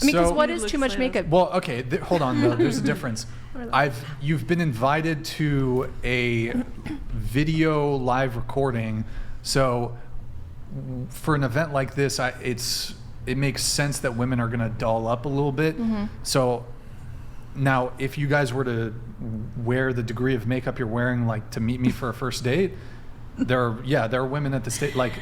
I mean, because So- what is too much makeup? Well, okay, hold on though. There's a difference. You've been invited to a video live recording, so for an event like this, it makes sense that women are gonna doll up a little bit. So now, if you guys were to wear the degree of makeup you're wearing, like to meet me for a first date, there are women at the stage. Like,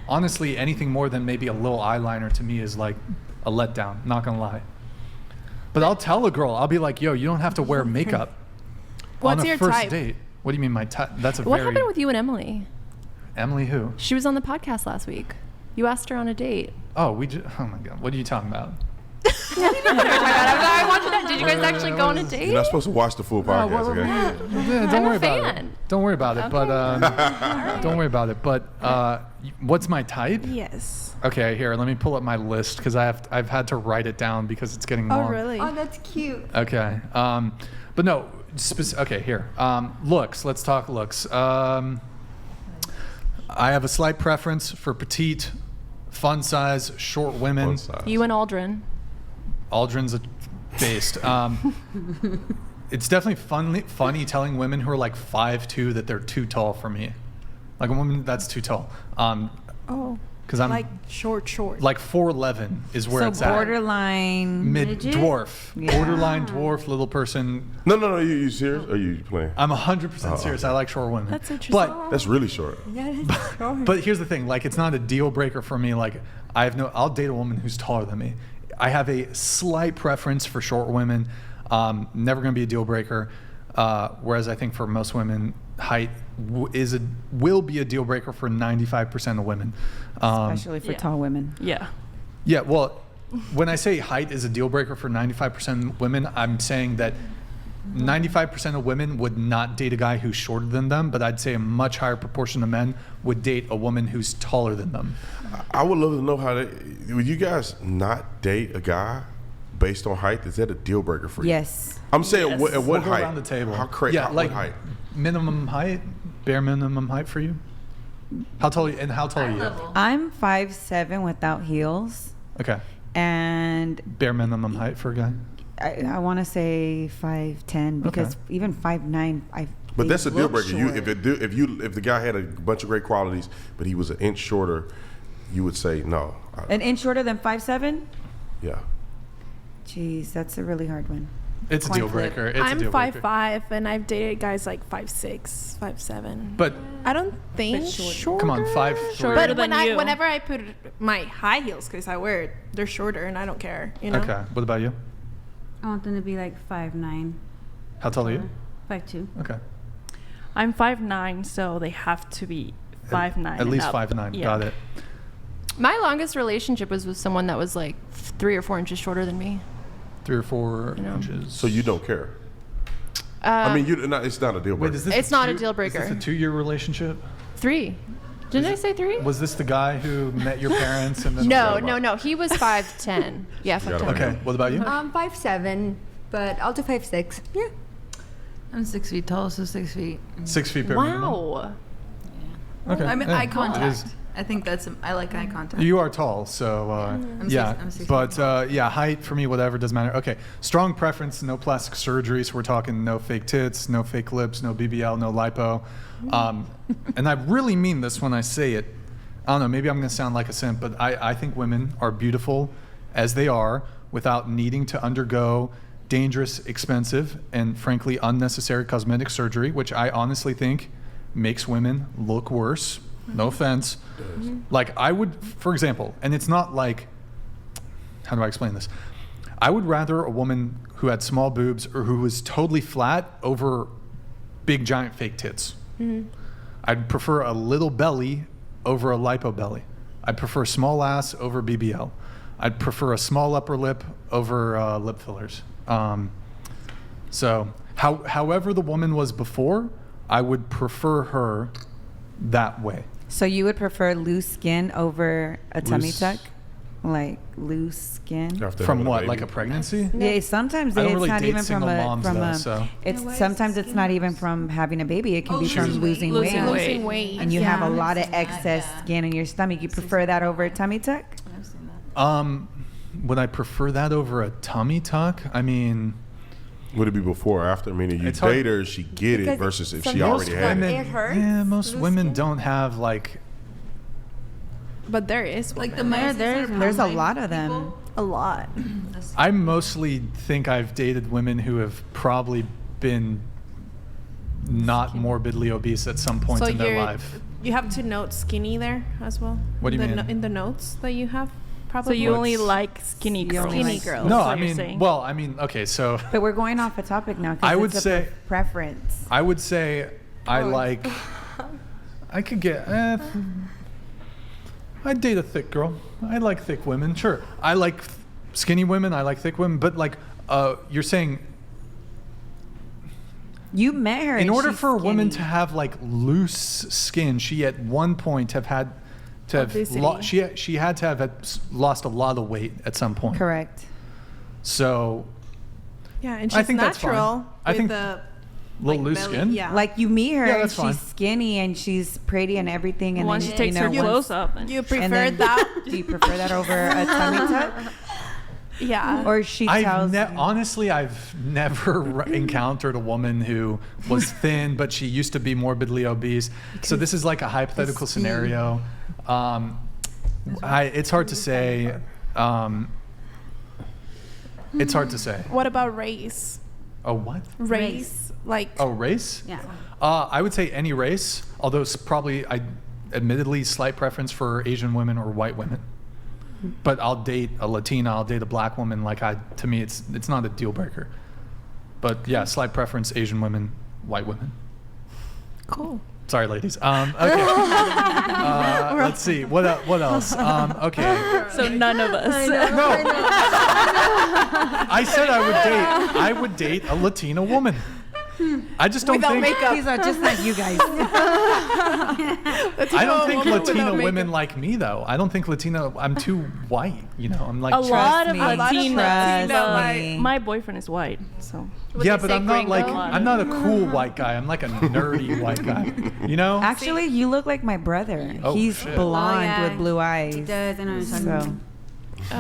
honestly, anything more than maybe a little eyeliner to me is like a letdown. Not gonna lie. But I'll tell a girl, I'll be like, yo, you don't have to wear makeup What's on a your first type? date. What do you mean my type? That's a What very... happened with you and Emily? Emily who? She was on the podcast last week. You asked her on a date. Oh, oh my God. What are you talking about? I watched that. Did you guys actually go on a date? You're not supposed to watch the full podcast, okay? Yeah, don't I'm worry a about fan. it. Don't worry about it. But don't worry about it. But what's my type? Yes. Okay, here, let me pull up my list because I've had to write it down because it's getting long. Oh, really? Oh, that's cute. Okay. But no, okay, here. Looks, let's talk looks. I have a slight preference for petite, fun size, short women. Fun size. You and Aldrin. Aldrin's based. It's definitely funny telling women who are like 5'2" that they're too tall for me. Like a woman that's too tall. Oh. Because I'm like short. like 4'11" is where it's So at. borderline Mid midget? dwarf, Yeah. borderline dwarf, little person. No. You serious? Or are you playing? I'm 100% serious. I like short women. That's interesting. But That's really short. Yeah, that's short. But here's the thing, like it's not a deal breaker for me. Like I'll date a woman who's taller than me. I have a slight preference for short women. Never gonna be a deal breaker. Whereas I think for most women, height will be a deal breaker for 95% of women. Especially for tall women. Yeah. Yeah, well, when I say height is a deal breaker for 95% of women, I'm saying that 95% of women would not date a guy who's shorter than them, but I'd say a much higher proportion of men would date a woman who's taller than them. I would love to know would you guys not date a guy based on height? Is that a deal breaker for you? Yes. I'm saying, at what We'll go height? around the table. How crazy? Yeah, like what height? minimum height, bare minimum height for you? How tall are you? And how tall are you? I'm 5'7" without heels. Okay. And Bare minimum height for a guy? I want to say 5'10" because Okay. even 5'9", But that's a deal look breaker. short. If the guy had a bunch of great qualities, but he was an inch shorter, you would say no. An inch shorter than 5'7"? Yeah. Jeez, that's a really hard one. It's a Coin deal flip. breaker. It's a I'm deal breaker. 5'5", and I've dated guys like 5'6", 5'7". But I don't think shorter. shorter. come on, 5'3". Shorter But than you. whenever I put my high heels, because I wear it, they're shorter, and I don't care. You know. Okay. What about you? I want them to be like 5'9", How tall are you? 5'2". Okay. I'm 5'9", so they have to be 5'9". At least and up. 5'9". Yeah. Got it. My longest relationship was with someone that was like 3 or 4 inches shorter than me. 3 or 4 You know. inches. So you don't care. I mean, it's not a deal breaker. Wait, is this It's not a deal breaker. Is this a 2-year relationship? 3. Didn't I say 3? Was this the guy who met your parents and then? No. He was 5'10". Yeah, 5'10". Okay. What about you? 5'7", but I'll do 5'6". Yeah. I'm 6 feet tall, so 6 feet. 6 feet bare minimum? Wow. Okay. I mean, Yeah. eye It is- contact. I think I like eye contact. You are tall, so yeah. I'm 6 But yeah, height for me, whatever, doesn't matter. Okay, strong preference, no plastic surgery. So we're talking no fake tits, no fake lips, no BBL, no lipo. And I really mean this when I say it. I don't know, maybe I'm going to sound like a simp, but I think women are beautiful as they are without needing to undergo dangerous, expensive, and frankly unnecessary cosmetic surgery, which I honestly think makes women look worse. No offense. Like I would, for example, and it's not like, how do I explain this? I would rather a woman who had small boobs or who was totally flat over big giant fake tits. I'd prefer a little belly over a lipo belly. I'd prefer small ass over BBL. I'd prefer a small upper lip over lip fillers. So however the woman was before, I would prefer her that way. So you would prefer loose skin over a tummy Loose- tuck? Like loose skin? After From having what, baby. like a pregnancy? Yeah, sometimes I don't it's really not date even from single a moms, from though, a. so. It's sometimes it's not even from having a baby. It can be from losing weight. Losing weight. And you have a lot of I've seen that, excess yeah. skin in your stomach. You prefer that over a tummy tuck? I've seen that. would I prefer that over a tummy tuck? I mean, Would it be before or after? I mean, you It's hard- date her, she get it, Because versus if some she already most had women- it. It hurts. Yeah, most Loose women skin. don't have like. But there is Like the women. There's a lot of them. a lot. I mostly think I've dated women who have probably been not morbidly obese at some point So in their life. you have to note skinny there as well. What do you mean? In the notes that you have, So probably. you only What's- like skinny You girls. only Skinny like- girls. No, That's I what you're mean, saying. well, I mean, okay, so But we're going off a topic now. 'Cause I would it's a say- preference. I would say I like. I could get. I'd date a thick girl. I like thick women. Sure, I like skinny women. I like thick women. But like, you're saying You met her. in and order she's for a woman to skinny. have like loose skin, she at one point have had to have Obesity. she had to have lost a lot of weight at some point. Correct. So Yeah, and I she's think that's fine. natural. I with think the little loose belly. skin. Yeah. Like you meet her Yeah, and that's she's fine. skinny and she's pretty and everything. And Once then, she takes her once- clothes up, and you prefer and then- that? Do you prefer that over a tummy tuck? Yeah. Or she tells you- Honestly, I've never encountered a woman who was thin, but she used to be morbidly obese. So this is like a hypothetical scenario. It's hard to say. It's hard to say. What about race? Oh, what? Race, like Oh, race? Yeah. I would say any race, although admittedly slight preference for Asian women or white women. But I'll date a Latina, I'll date a black woman. To me, it's not a deal breaker. But yeah, slight preference, Asian women, white women. cool. Sorry, ladies. Okay. Let's see. What else? Okay. so none of us. No. I said I would date a Latina woman. I just don't Without think makeup. These are just like you guys. I don't think Latina women like me though. I don't think Latina. I'm too white. I'm like A lot of me. Trust Latinas. me. My boyfriend is white, so yeah, they but say I'm not like gringo? I'm not a cool white guy. I'm like a nerdy white guy. Actually, you look like my brother. Oh, He's shit. blonde yeah. with blue He eyes. does. I know what you're talking about. So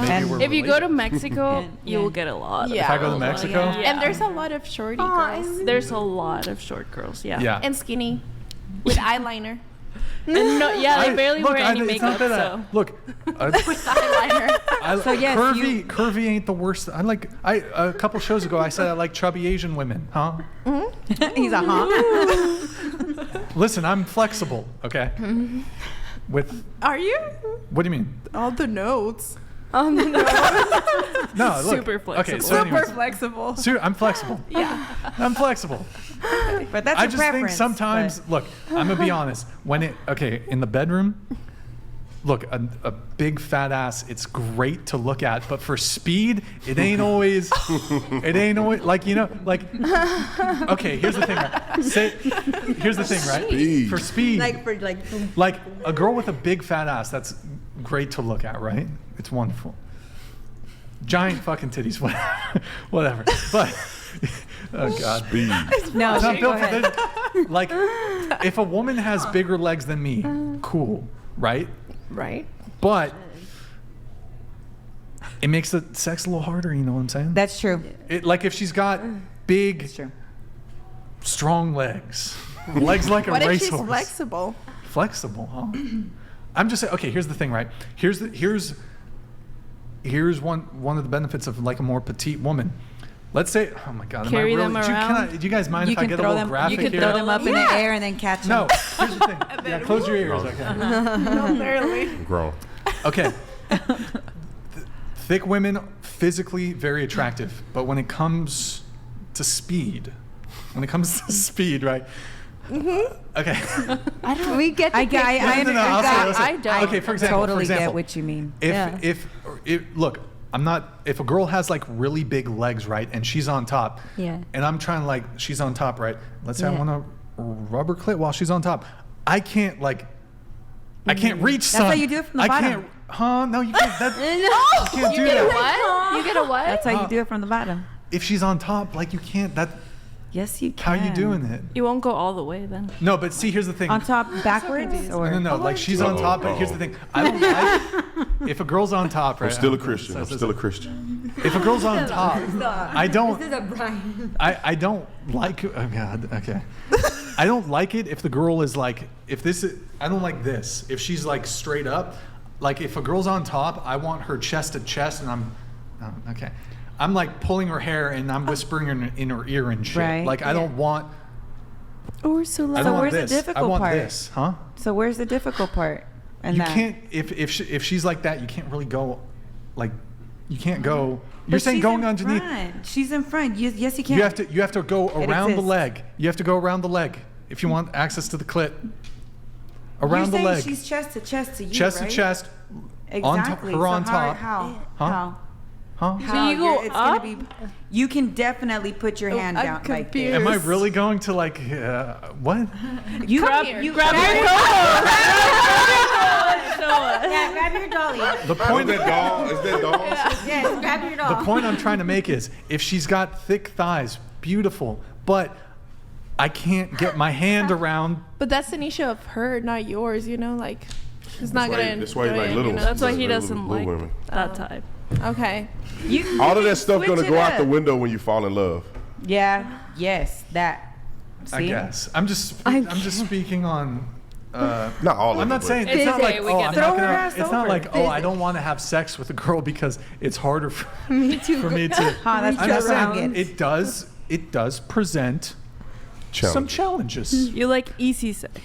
Maybe And we're if you go to related. Mexico, And- you will yeah. get a lot. Yeah. If I go to Mexico, Yeah. And there's a lot of shorty girls There's a lot of short girls. Yeah. yeah. and skinny with eyeliner. And no, yeah, they barely wear any it's not makeup. that So look, Eyeliner. So, yes, curvy ain't the worst. A couple shows ago I said I like chubby Asian women, huh? he's a huh? Listen, I'm flexible, okay? With Are you? what do you mean? All the notes. No, look. Super Okay, so flexible. anyways, flexible. I'm flexible. Yeah. I'm flexible. But that's I a just preference. think sometimes, look, I'm gonna be honest. In the bedroom, look, a big fat ass, it's great to look at, but for speed, it ain't always like, okay, here's the thing, right? Here's the thing, right? Speed. For speed, like like a girl with a big fat ass, that's great to look at, right? It's wonderful. Giant fucking titties, whatever. But, oh God. Speed. No, It's not go built for ahead. this. Like, if a woman has bigger legs than me, cool, right? Right. But it makes the sex a little harder, you know what I'm saying? That's true. Like if she's got big, That's true. strong legs like a What if she's racehorse. flexible? Flexible, huh? I'm just saying. Okay, here's the thing, right? Here's one of the benefits of like a more petite woman. Let's say, oh my God, Carry them do around. you guys mind You if I can get a throw little them. graphic You can here? throw them up in the air and then catch them. No, here's the thing. Yeah, close your ears. Okay. No, barely. Grown. Okay. Thick women, physically very attractive, but when it comes to speed, right? Okay. we get. I get. I No, I'll say, I'll say. I don't. Okay, for example, totally get what you mean. if look, I'm not. If a girl has like really big legs, right, and she's on top, Yeah. and I'm trying like she's on top, right? Let's say I Yeah. want to rubber clit while she's on top. I can't reach. That's son. how you do it from the I bottom. can't. Huh? No, you can't. That, No. you can't do that. What? You get a what? That's how you do it from the bottom. If she's on top, like you can't. Yes, you can. How you doing it? You won't go all the way then. No, but see, here's the thing. On top, backwards, or No. Like she's on top, but here's the thing. I don't like if a girl's on top. Right? I'm still a Christian. I'm still a Christian. If a girl's on top, I don't. This is a Brian. I don't like. Oh God. Okay. I don't like it if the girl is like. If this is. I don't like this. If she's like straight up, like if a girl's on top, I want her chest to chest, and I'm. Oh, okay. I'm like pulling her hair and I'm whispering in her ear and shit. Right. Like I don't want. Or so I like. don't want where's the this. difficult I want part? this, huh? so where's the difficult part? And You can't if she's like that, you can't really go, like, you can't go. You're saying going underneath. She's in front. Yes, you can. You have to go around the exists. leg. You have to go around the leg if you want access to the clit. Around the You're saying leg, she's chest to you, chest right? to chest, Exactly. on top, her on top. How? Huh? How? Huh? How? you go It's up? Gonna be, you can definitely put your hand I'm down like confused. this. Am I really going to like what? You Come grab, here. you Grab grab your doll. Yeah, grab your dolly. The point. Is that doll? Is that doll? Yes, grab your doll. The point I'm trying to make is if she's got thick thighs, beautiful, but I can't get my hand around. But that's an issue of her, not yours. You know, like it's not gonna. That's why you like enjoy it, little. you know? That's why he little- doesn't little like women. that type. Okay. All of that stuff Switch gonna it go out up. the window when you fall in love. Yeah. Yes, that. See? I guess I'm just speaking on. Not all of it. I'm not but- saying it's not okay, like we oh get I'm it. not Throw her gonna. ass It's not over. like oh I don't want to have sex with a girl because it's harder for me to. That's I'm just just saying saying. it does present some Challenge. challenges. You like easy sex.